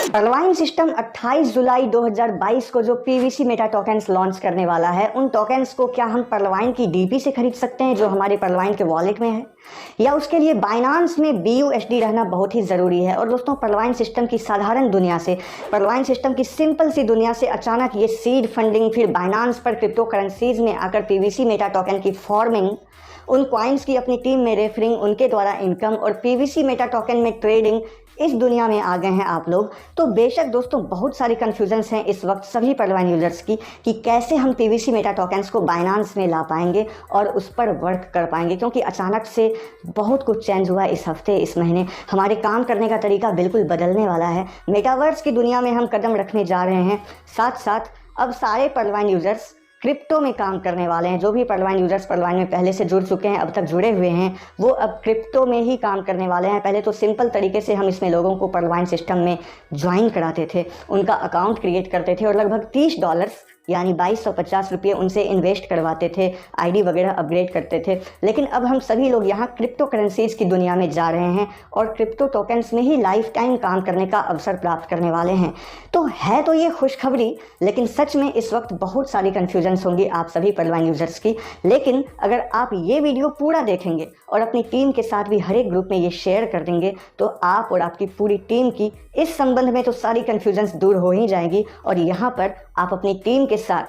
पर्लवाइन system 28 जुलाई 2022 को जो PVC Meta tokens launch करने वाला है, उन टोकन्स को क्या हम पर्लवाइन की डीपी से खरीद सकते हैं जो हमारे पर्लवाइन के वॉलेट में है, या उसके लिए बाइनांस में BUSD रहना बहुत ही ज़रूरी है। और दोस्तों, पर्लवाइन सिस्टम की साधारण दुनिया से, पर्लवाइन सिस्टम की सिंपल सी दुनिया से अचानक ये सीड फंडिंग, फिर बाइनांस पर क्रिप्टो करेंसीज में आकर पीवीसी मेटा टोकन की फॉर्मिंग, उन कॉइन्स की अपनी टीम में रेफरिंग, उनके द्वारा इनकम और पीवीसी मेटा टोकन में ट्रेडिंग, इस दुनिया में आ गए हैं आप लोग। तो बेशक दोस्तों, बहुत सारी कन्फ्यूजन्स हैं इस वक्त सभी पर्लवाइन यूजर्स की कि कैसे हम पीवीसी मेटा टोकन्स को बाइनांस में ला पाएंगे और उस पर वर्क कर पाएंगे, क्योंकि अचानक से बहुत कुछ चेंज हुआ इस हफ्ते, इस महीने। हमारे काम करने का तरीका बिल्कुल बदलने वाला है। मेटावर्स की दुनिया में हम कदम रखने जा रहे हैं। साथ साथ अब सारे पर्लवाइन यूजर्स क्रिप्टो में काम करने वाले हैं। जो भी पर्लवाइन यूजर्स पर्लवाइन में पहले से जुड़ चुके हैं, अब तक जुड़े हुए हैं, वो अब क्रिप्टो में ही काम करने वाले हैं। पहले तो सिंपल तरीके से हम इसमें लोगों को पर्लवाइन सिस्टम में ज्वाइन कराते थे, उनका अकाउंट क्रिएट करते थे और लगभग $30 यानी 2250 रुपये उनसे इन्वेस्ट करवाते थे, आईडी वगैरह अपग्रेड करते थे। लेकिन अब हम सभी लोग यहाँ क्रिप्टो करेंसीज की दुनिया में जा रहे हैं और क्रिप्टो टोकन्स में ही लाइफ टाइम काम करने का अवसर प्राप्त करने वाले हैं। तो है तो ये खुशखबरी, लेकिन सच में इस वक्त बहुत सारी कन्फ्यूजन्स होंगी आप सभी पर्लवाइन यूजर्स की। लेकिन अगर आप ये वीडियो पूरा देखेंगे और अपनी टीम के साथ भी हर एक ग्रुप में ये शेयर कर देंगे, तो आप और आपकी पूरी टीम की इस संबंध में तो सारी कन्फ्यूजन्स दूर हो ही जाएगी और यहाँ पर आप अपनी टीम के साथ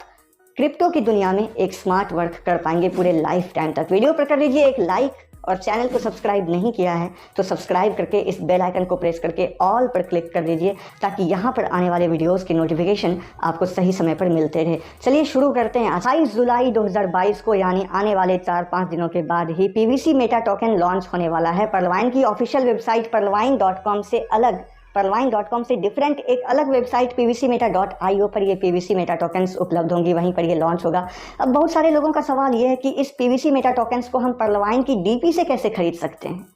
क्रिप्टो की दुनिया में एक स्मार्ट वर्क कर पाएंगे पूरे लाइफ टाइम तक। वीडियो पर कर लीजिए एक लाइक, और चैनल को सब्सक्राइब नहीं किया है तो सब्सक्राइब करके इस बेल आइकन को प्रेस करके ऑल पर क्लिक कर दीजिए, ताकि यहाँ पर आने वाले वीडियोस की नोटिफिकेशन आपको सही समय पर मिलते रहे। चलिए शुरू करते हैं। 28 जुलाई 2022 को यानी आने वाले 4-5 दिनों के बाद ही पीवीसी मेटा टोकन लॉन्च होने वाला है। पर्लवाइन की ऑफिशियल वेबसाइट पर्लवाइन.com से अलग, पर्लवाइन.com से डिफरेंट एक अलग वेबसाइट pvcmeta.io पर ये पीवीसी मेटा टोकन्स उपलब्ध होंगी, वहीं पर ये लॉन्च होगा। अब बहुत सारे लोगों का सवाल ये है कि इस पीवीसी मेटा टोकन्स को हम पर्लवाइन की डीपी से कैसे खरीद सकते हैं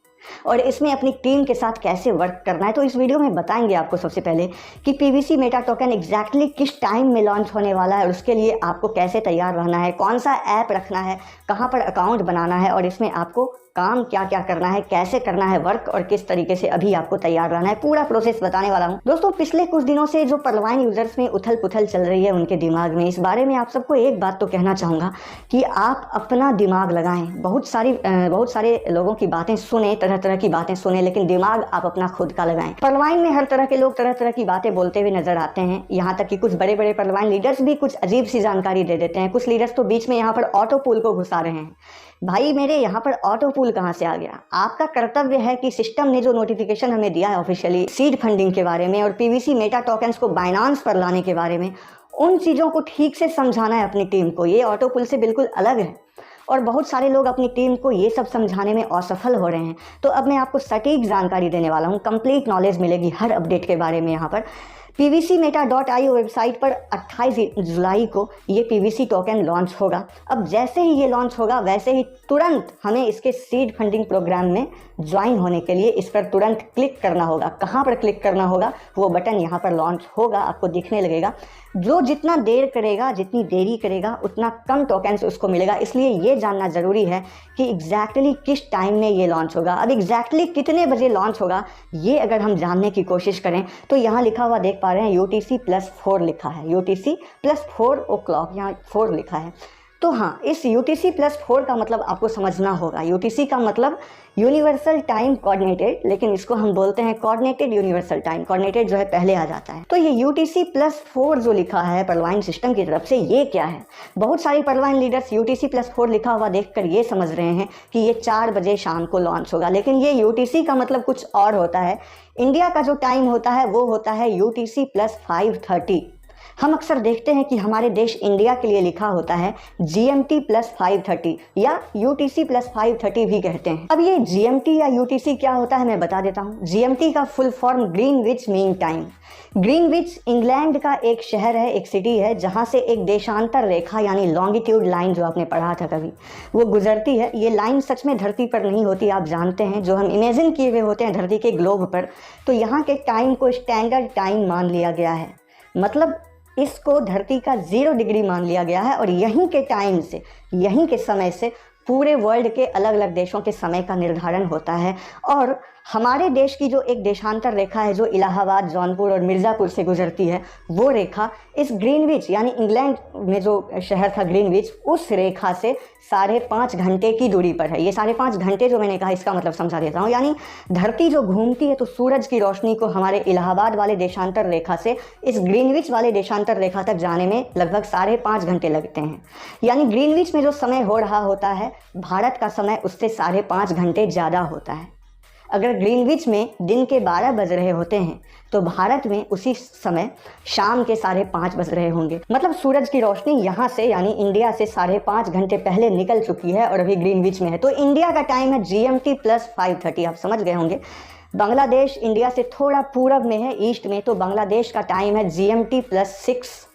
और इसमें अपनी टीम के साथ कैसे वर्क करना है। तो इस वीडियो में बताएंगे आपको सबसे पहले कि पीवीसी मेटा टोकन एग्जैक्टली किस टाइम में लॉन्च होने वाला है और उसके लिए आपको कैसे तैयार रहना है, कौन सा ऐप रखना है, कहाँ पर अकाउंट बनाना है और इसमें आपको काम क्या क्या करना है, कैसे करना है वर्क और किस तरीके से अभी आपको तैयार रहना है, पूरा प्रोसेस बताने वाला हूँ। दोस्तों, पिछले कुछ दिनों से जो पर्लवाइन यूजर्स में उथल पुथल चल रही है उनके दिमाग में, इस बारे में आप सबको एक बात तो कहना चाहूँगा कि आप अपना दिमाग लगाएं। बहुत सारे लोगों की बातें सुने, तरह तरह की बातें सुने, लेकिन दिमाग आप अपना खुद का लगाएं। पर्लवाइन में हर तरह के लोग तरह तरह की बातें बोलते हुए नजर आते हैं। यहाँ तक कि कुछ बड़े बड़े पर्लवाइन लीडर्स भी कुछ अजीब सी जानकारी दे देते हैं। कुछ लीडर्स तो बीच में यहाँ पर ऑटो पूल को घुसा रहे हैं। भाई मेरे, यहाँ पर ऑटो पूल कहाँ से आ गया? आपका कर्तव्य है कि सिस्टम ने जो नोटिफिकेशन हमें दिया है ऑफिशियली सीड फंडिंग के बारे में और पीवीसी मेटा टोकन्स को बाइनांस पर लाने के बारे में, उन चीज़ों को ठीक से समझाना है अपनी टीम को। ये ऑटो पूल से बिल्कुल अलग है और बहुत सारे लोग अपनी टीम को ये सब समझाने में असफल हो रहे हैं। तो अब मैं आपको सटीक जानकारी देने वाला हूँ, कंप्लीट नॉलेज मिलेगी हर अपडेट के बारे में। यहाँ पर pvcmeta.io वेबसाइट पर 28 जुलाई को ये पीवीसी टोकन लॉन्च होगा। अब जैसे ही ये लॉन्च होगा वैसे ही तुरंत हमें इसके सीड फंडिंग प्रोग्राम में ज्वाइन होने के लिए इस पर तुरंत क्लिक करना होगा। कहाँ पर क्लिक करना होगा? वो बटन यहाँ पर लॉन्च होगा, आपको दिखने लगेगा। जो जितना देर करेगा, जितनी देरी करेगा, उतना कम टोकन्स उसको मिलेगा। इसलिए ये जानना ज़रूरी है कि एग्जैक्टली किस टाइम में ये लॉन्च होगा। अब एग्जैक्टली कितने बजे लॉन्च होगा, ये अगर हम जानने की कोशिश करें तो यहाँ लिखा हुआ देख पा रहे हैं UTC+4 लिखा है। UTC+4 o'clock, यहाँ 4 लिखा है। तो हाँ, इस UTC+4 का मतलब आपको समझना होगा। UTC का मतलब यूनिवर्सल टाइम कोऑर्डिनेटेड, लेकिन इसको हम बोलते हैं कोऑर्डिनेटेड यूनिवर्सल टाइम। कोऑर्डिनेटेड जो है पहले आ जाता है। तो ये UTC+4 जो लिखा है पर्लवाइन सिस्टम की तरफ से, ये क्या है? बहुत सारी पर्लवाइन लीडर्स UTC+4 लिखा हुआ देखकर ये समझ रहे हैं कि ये 4 बजे शाम को लॉन्च होगा, लेकिन ये UTC का मतलब कुछ और होता है। इंडिया का जो टाइम होता है वो होता है UTC+5:30। हम अक्सर देखते हैं कि हमारे देश इंडिया के लिए लिखा होता है GMT + 530 या UTC + 530 भी कहते हैं। अब ये GMT या UTC क्या होता है मैं बता देता हूँ। GMT का full form Greenwich mean time. Greenwich England का एक शहर है, एक सिटी है, जहाँ से एक देशांतर रेखा यानी लॉन्गिट्यूड लाइन जो आपने पढ़ा था कभी, वो गुजरती है। ये लाइन सच में धरती पर नहीं होती, आप जानते हैं, जो हम इमेजिन किए हुए होते हैं धरती के ग्लोब पर। तो यहाँ के टाइम को स्टैंडर्ड टाइम मान लिया गया है, मतलब इसको धरती का 0 डिग्री मान लिया गया है। और यहीं के टाइम से, यहीं के समय से पूरे वर्ल्ड के अलग अलग देशों के समय का निर्धारण होता है। और हमारे देश की जो एक देशांतर रेखा है जो इलाहाबाद, जौनपुर और मिर्ज़ापुर से गुजरती है, वो रेखा इस ग्रीनविच यानी इंग्लैंड में जो शहर था ग्रीनविच, उस रेखा से 5.5 घंटे की दूरी पर है। ये 5.5 घंटे जो मैंने कहा इसका मतलब समझा देता हूँ। यानी धरती जो घूमती है तो सूरज की रोशनी को हमारे इलाहाबाद वाले देशांतर रेखा से इस ग्रीनविच वाले देशांतर रेखा तक जाने में लगभग 5.5 घंटे लगते हैं। यानी ग्रीनविच में जो समय हो रहा होता है, भारत का समय उससे 5.5 घंटे ज़्यादा होता है। अगर ग्रीनविच में दिन के 12 बज रहे होते हैं तो भारत में उसी समय शाम के 5:30 बज रहे होंगे। मतलब सूरज की रोशनी यहाँ से यानी इंडिया से 5.5 घंटे पहले निकल चुकी है और अभी ग्रीनविच में है। तो इंडिया का टाइम है GMT + 530, आप समझ गए होंगे। बांग्लादेश इंडिया से थोड़ा पूरब में है, ईस्ट में, तो बांग्लादेश का टाइम है GMT + 6।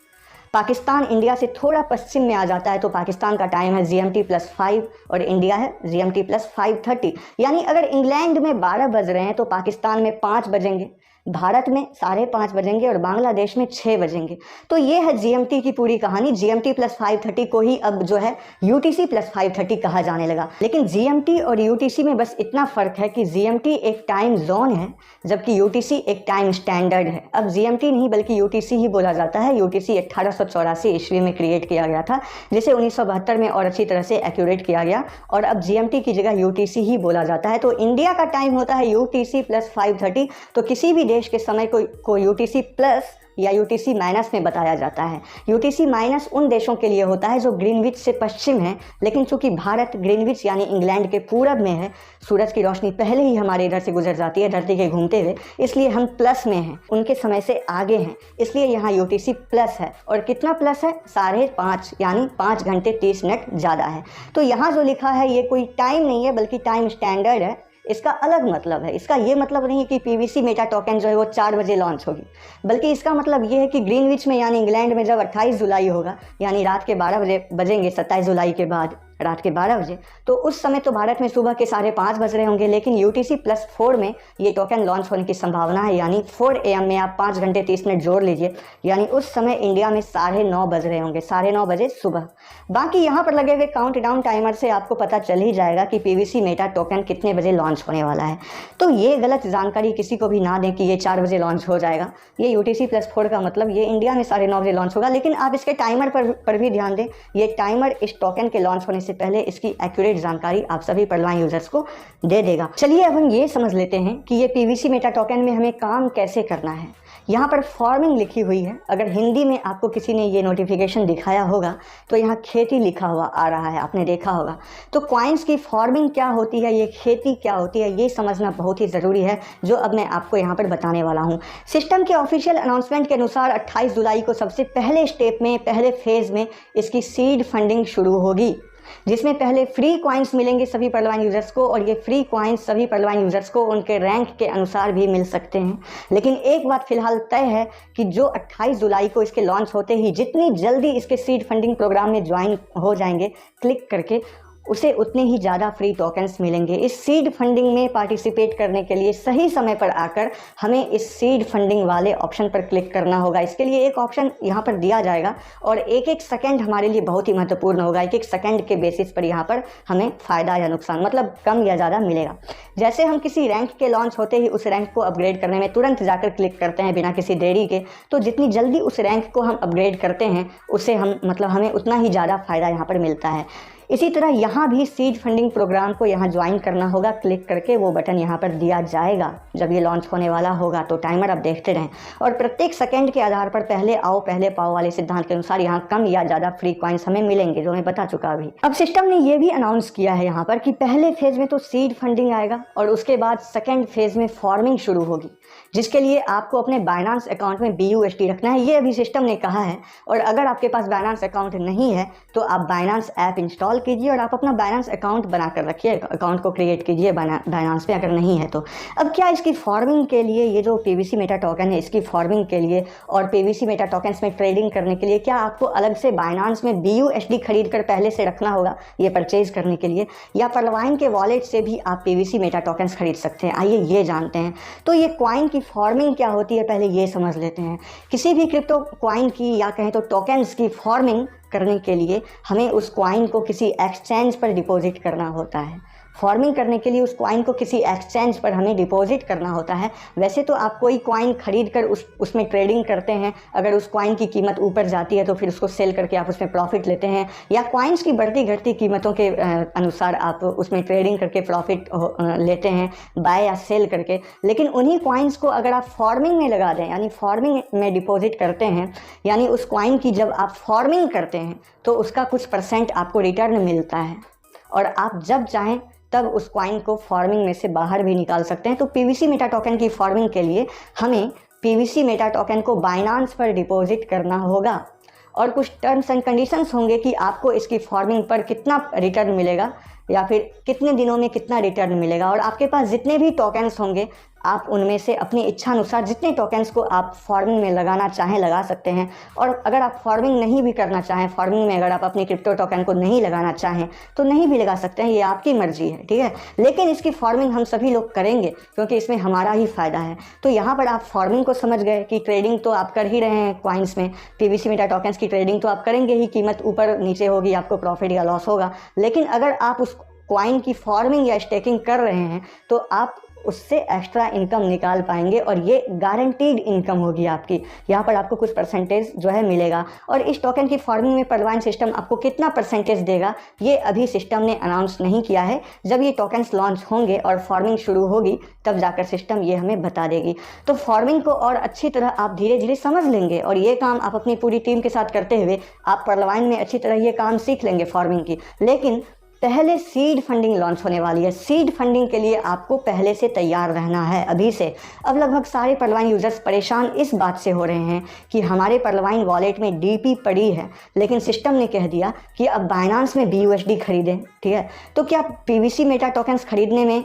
पाकिस्तान इंडिया से थोड़ा पश्चिम में आ जाता है तो पाकिस्तान का टाइम है GMT + 5 और इंडिया है GMT + 530। यानी अगर इंग्लैंड में 12 बज रहे हैं तो पाकिस्तान में 5 बजेंगे, भारत में 5:30 बजेंगे और बांग्लादेश में 6 बजेंगे। तो ये है GMT की पूरी कहानी। GMT + 530 को ही अब जो है UTC + 530 कहा जाने लगा। लेकिन GMT और UTC में बस इतना फ़र्क है कि GMT एक टाइम जोन है जबकि UTC एक टाइम स्टैंडर्ड है। अब GMT नहीं बल्कि UTC ही बोला जाता है। UTC 1884 ईस्वी में क्रिएट किया गया था, जिसे 1972 में और अच्छी तरह से एक्यूरेट किया गया और अब GMT की जगह UTC ही बोला जाता है। तो इंडिया का टाइम होता है UTC + 530। तो किसी भी देश के समय को UTC प्लस या UTC माइनस में बताया जाता है। UTC माइनस उन देशों के लिए होता है जो ग्रीनविच से पश्चिम है, लेकिन चूंकि भारत ग्रीनविच यानी इंग्लैंड के पूरब में है, सूरज की रोशनी पहले ही हमारे इधर से गुजर जाती है धरती के घूमते हुए, इसलिए हम प्लस में हैं, उनके समय से आगे हैं, इसलिए यहाँ UTC प्लस है। और कितना प्लस है? 5.5 यानी 5 घंटे 30 मिनट ज़्यादा है। तो यहाँ जो लिखा है ये कोई टाइम नहीं है बल्कि टाइम स्टैंडर्ड है। इसका अलग मतलब है। इसका ये मतलब नहीं है कि PVC मेटा टोकन जो है वो 4 बजे लॉन्च होगी, बल्कि इसका मतलब ये है कि ग्रीनविच में यानी इंग्लैंड में जब 28 जुलाई होगा यानी रात के 12 बजे बजेंगे 27 जुलाई के बाद रात के 12 बजे, तो उस समय तो भारत में सुबह के 5:30 बज रहे होंगे। लेकिन UTC + 4 में ये टोकन लॉन्च होने की संभावना है, यानी 4 AM में आप 5 घंटे 30 मिनट जोड़ लीजिए, यानी उस समय इंडिया में 9:30 बज रहे होंगे, 9:30 बजे सुबह। बाकी यहाँ पर लगे हुए काउंटडाउन टाइमर से आपको पता चल ही जाएगा कि PVC मेटा टोकन कितने बजे लॉन्च होने वाला है। तो ये गलत जानकारी किसी को भी ना दें कि ये 4 बजे लॉन्च हो जाएगा। ये UTC + 4 का मतलब ये इंडिया में 9:30 बजे लॉन्च होगा। लेकिन आप इसके टाइमर पर भी ध्यान दें। ये टाइमर इस टोकन के लॉन्च होने से पहले इसकी एक्यूरेट जानकारी आप सभी परलवाइन यूजर्स को दे देगा। चलिए अब हम ये समझ लेते हैं कि ये PVC मेटा टोकन में हमें काम कैसे करना है। यहाँ पर फार्मिंग लिखी हुई है। अगर हिंदी में आपको किसी ने ये नोटिफिकेशन दिखाया होगा तो यहाँ खेती लिखा हुआ आ रहा है, आपने देखा होगा। तो कॉइन्स की फार्मिंग क्या होती है, ये खेती क्या होती है, ये समझना बहुत ही ज़रूरी है, जो अब मैं आपको यहाँ पर बताने वाला हूँ। सिस्टम के ऑफिशियल अनाउंसमेंट के अनुसार 28 जुलाई को सबसे पहले स्टेप में, पहले फेज़ में इसकी सीड फंडिंग शुरू होगी, जिसमें पहले फ्री कॉइन्स मिलेंगे सभी परलवाइन यूजर्स को, और ये फ्री कॉइन्स सभी परलवाइन यूजर्स को उनके रैंक के अनुसार भी मिल सकते हैं। लेकिन एक बात फिलहाल तय है कि जो 28 जुलाई को इसके लॉन्च होते ही जितनी जल्दी इसके सीड फंडिंग प्रोग्राम में ज्वाइन हो जाएंगे क्लिक करके, उसे उतने ही ज़्यादा फ्री टोकन्स मिलेंगे। इस सीड फंडिंग में पार्टिसिपेट करने के लिए सही समय पर आकर हमें इस सीड फंडिंग वाले ऑप्शन पर क्लिक करना होगा। इसके लिए एक ऑप्शन यहाँ पर दिया जाएगा और एक एक सेकंड हमारे लिए बहुत ही महत्वपूर्ण होगा। एक एक सेकंड के बेसिस पर यहाँ पर हमें फ़ायदा या नुकसान, मतलब कम या ज़्यादा मिलेगा। जैसे हम किसी रैंक के लॉन्च होते ही उस रैंक को अपग्रेड करने में तुरंत जाकर क्लिक करते हैं बिना किसी देरी के, तो जितनी जल्दी उस रैंक को हम अपग्रेड करते हैं उसे हमें उतना ही ज़्यादा फ़ायदा यहाँ पर मिलता है। इसी तरह यहाँ भी सीड फंडिंग प्रोग्राम को यहाँ ज्वाइन करना होगा, क्लिक करके वो बटन यहाँ पर दिया जाएगा जब ये लॉन्च होने वाला होगा। तो टाइमर आप देखते रहें और प्रत्येक सेकंड के आधार पर पहले आओ पहले पाओ वाले सिद्धांत के अनुसार यहाँ कम या ज़्यादा फ्री कॉइन्स हमें मिलेंगे, जो मैं बता चुका अभी। अब सिस्टम ने ये भी अनाउंस किया है यहाँ पर कि पहले फेज में तो सीड फंडिंग आएगा और उसके बाद सेकेंड फेज में फॉर्मिंग शुरू होगी, जिसके लिए आपको अपने बाइनांस अकाउंट में BUSD रखना है, ये अभी सिस्टम ने कहा है। और अगर आपके पास बाइनांस अकाउंट नहीं है तो आप बाइनांस ऐप इंस्टॉल कीजिए और आप अपना बाइनांस अकाउंट बनाकर रखिए, अकाउंट को क्रिएट कीजिए बाइनांस पे अगर नहीं है तो। अब क्या इसकी फॉर्मिंग के लिए ये जो PVC मेटा टोकन है इसकी फॉर्मिंग के लिए और PVC मेटा टोकन्स में ट्रेडिंग करने के लिए क्या आपको अलग से बाइनांस में BUSD खरीद कर पहले से रखना होगा ये परचेज करने के लिए, या पर्लवाइन के वॉलेट से भी आप PVC मेटा टोकन्स खरीद सकते हैं? आइए ये जानते हैं। तो ये कॉइन की फॉर्मिंग क्या होती है पहले ये समझ लेते हैं। किसी भी क्रिप्टो कॉइन की या कहें तो टोकन्स की फॉर्मिंग करने के लिए हमें उस कॉइन को किसी एक्सचेंज पर डिपॉजिट करना होता है। फॉर्मिंग करने के लिए उस कॉइन को किसी एक्सचेंज पर हमें डिपॉजिट करना होता है। वैसे तो आप कोई कॉइन खरीद कर उसमें ट्रेडिंग करते हैं, अगर उस कॉइन की कीमत ऊपर जाती है तो फिर उसको सेल करके आप उसमें प्रॉफिट लेते हैं, या कॉइन्स की बढ़ती घटती कीमतों के अनुसार आप उसमें ट्रेडिंग करके प्रॉफिट लेते हैं बाय या सेल करके। लेकिन उन्हीं कॉइन्स को अगर आप फॉर्मिंग में लगा दें, यानी फॉर्मिंग में डिपॉजिट करते हैं, यानी उस कॉइन की जब आप फॉर्मिंग करते हैं तो उसका कुछ % आपको रिटर्न मिलता है और आप जब चाहें तब उस कॉइन को फॉर्मिंग में से बाहर भी निकाल सकते हैं। तो PVC मेटा टोकन की फॉर्मिंग के लिए हमें PVC मेटा टोकन को बाइनांस पर डिपॉजिट करना होगा और कुछ टर्म्स एंड कंडीशंस होंगे कि आपको इसकी फॉर्मिंग पर कितना रिटर्न मिलेगा या फिर कितने दिनों में कितना रिटर्न मिलेगा। और आपके पास जितने भी टोकन्स होंगे आप उनमें से अपनी इच्छा अनुसार जितने टोकन्स को आप फॉर्मिंग में लगाना चाहें लगा सकते हैं। और अगर आप फॉर्मिंग नहीं भी करना चाहें, फॉर्मिंग में अगर आप अपनी क्रिप्टो टोकन को नहीं लगाना चाहें तो नहीं भी लगा सकते हैं, ये आपकी मर्जी है, ठीक है। लेकिन इसकी फॉर्मिंग हम सभी लोग करेंगे क्योंकि इसमें हमारा ही फ़ायदा है। तो यहाँ पर आप फॉर्मिंग को समझ गए कि ट्रेडिंग तो आप कर ही रहे हैं कॉइन्स में, PVC मेटा टोकन्स की ट्रेडिंग तो आप करेंगे ही, कीमत ऊपर नीचे होगी, आपको प्रॉफिट या लॉस होगा। लेकिन अगर आप उस कॉइन की फॉर्मिंग या स्टेकिंग कर रहे हैं तो आप उससे एक्स्ट्रा इनकम निकाल पाएंगे और ये गारंटीड इनकम होगी आपकी। यहाँ पर आपको कुछ % जो है मिलेगा। और इस टोकन की फॉर्मिंग में पर्लवाइन सिस्टम आपको कितना % देगा ये अभी सिस्टम ने अनाउंस नहीं किया है। जब ये टोकन्स लॉन्च होंगे और फॉर्मिंग शुरू होगी तब जाकर सिस्टम ये हमें बता देगी। तो फॉर्मिंग को और अच्छी तरह आप धीरे धीरे समझ लेंगे और ये काम आप अपनी पूरी टीम के साथ करते हुए आप पर्लवाइन में अच्छी तरह ये काम सीख लेंगे फॉर्मिंग की। लेकिन पहले सीड फंडिंग लॉन्च होने वाली है। सीड फंडिंग के लिए आपको पहले से तैयार रहना है अभी से। अब लगभग सारे पर्लवाइन यूजर्स परेशान इस बात से हो रहे हैं कि हमारे पर्लवाइन वॉलेट में DP पड़ी है लेकिन सिस्टम ने कह दिया कि अब बाइनांस में BUSD खरीदें, ठीक है। तो क्या PVC मेटा टोकन्स खरीदने में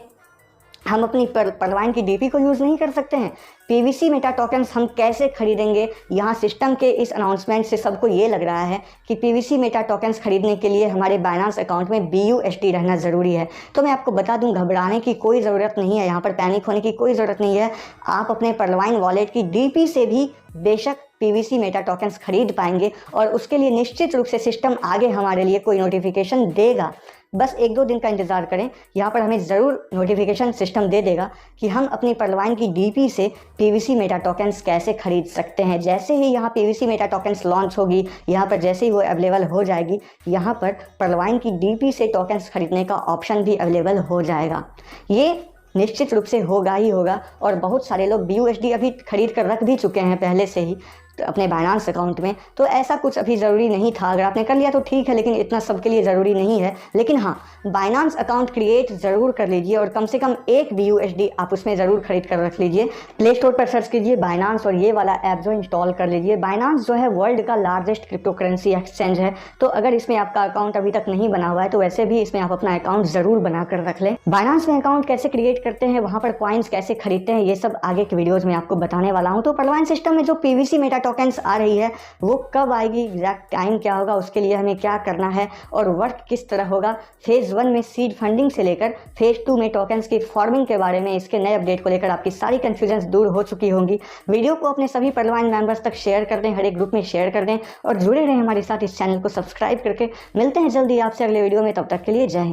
हम अपनी पर्लवाइन की DP को यूज़ नहीं कर सकते हैं? PVC मेटा टोकन्स हम कैसे खरीदेंगे? यहाँ सिस्टम के इस अनाउंसमेंट से सबको ये लग रहा है कि PVC मेटा टोकन्स खरीदने के लिए हमारे बाइनांस अकाउंट में BUSD रहना ज़रूरी है। तो मैं आपको बता दूं, घबराने की कोई ज़रूरत नहीं है, यहाँ पर पैनिक होने की कोई ज़रूरत नहीं है। आप अपने पर्लवाइन वॉलेट की DP से भी बेशक PVC मेटा टोकन्स खरीद पाएंगे और उसके लिए निश्चित रूप से सिस्टम आगे हमारे लिए कोई नोटिफिकेशन देगा। बस 1-2 दिन का इंतज़ार करें, यहाँ पर हमें ज़रूर नोटिफिकेशन सिस्टम दे देगा कि हम अपनी पर्लवाइन की DP से PVC मेटा टोकन्स कैसे खरीद सकते हैं। जैसे ही यहाँ PVC मेटा टोकन्स लॉन्च होगी, यहाँ पर जैसे ही वो अवेलेबल हो जाएगी, यहाँ पर पर्लवाइन की DP से टोकन्स खरीदने का ऑप्शन भी अवेलेबल हो जाएगा। ये निश्चित रूप से होगा ही होगा और बहुत सारे लोग BUSD अभी खरीद कर रख भी चुके हैं पहले से ही अपने बाइनांस अकाउंट में। तो ऐसा कुछ अभी ज़रूरी नहीं था, अगर आपने कर लिया तो ठीक है, लेकिन इतना सबके लिए ज़रूरी नहीं है। लेकिन हाँ, बाइनांस अकाउंट क्रिएट ज़रूर कर लीजिए और कम से कम 1 BUSD आप उसमें ज़रूर खरीद कर रख लीजिए। प्ले स्टोर पर सर्च कीजिए बाइनांस और ये वाला ऐप जो इंस्टॉल कर लीजिए। बाइनांस जो है वर्ल्ड का लार्जेस्ट क्रिप्टो करेंसी एक्सचेंज है। तो अगर इसमें आपका अकाउंट अभी तक नहीं बना हुआ है तो वैसे भी इसमें आप अपना अकाउंट ज़रूर बना कर रख लें। बाइनांस में अकाउंट कैसे क्रिएट करते हैं, वहाँ पर कॉइन्स कैसे खरीदते हैं, ये सब आगे के वीडियोज़ में आपको बताने वाला हूँ। तो पर्लवाइन सिस्टम में जो PVC मेटा टोकन्स आ रही है वो कब आएगी, एग्जैक्ट टाइम क्या होगा, उसके लिए हमें क्या करना है और वर्क किस तरह होगा, फेज़ 1 में सीड फंडिंग से लेकर फेज़ 2 में टोकन्स की फॉर्मिंग के बारे में, इसके नए अपडेट को लेकर आपकी सारी कन्फ्यूजन्स दूर हो चुकी होंगी। वीडियो को अपने सभी पर्लवाइन मेंबर्स तक शेयर कर दें, हर एक ग्रुप में शेयर कर दें और जुड़े रहें हमारे साथ इस चैनल को सब्सक्राइब करके। मिलते हैं जल्दी आपसे अगले वीडियो में, तब तक के लिए जय हिंद।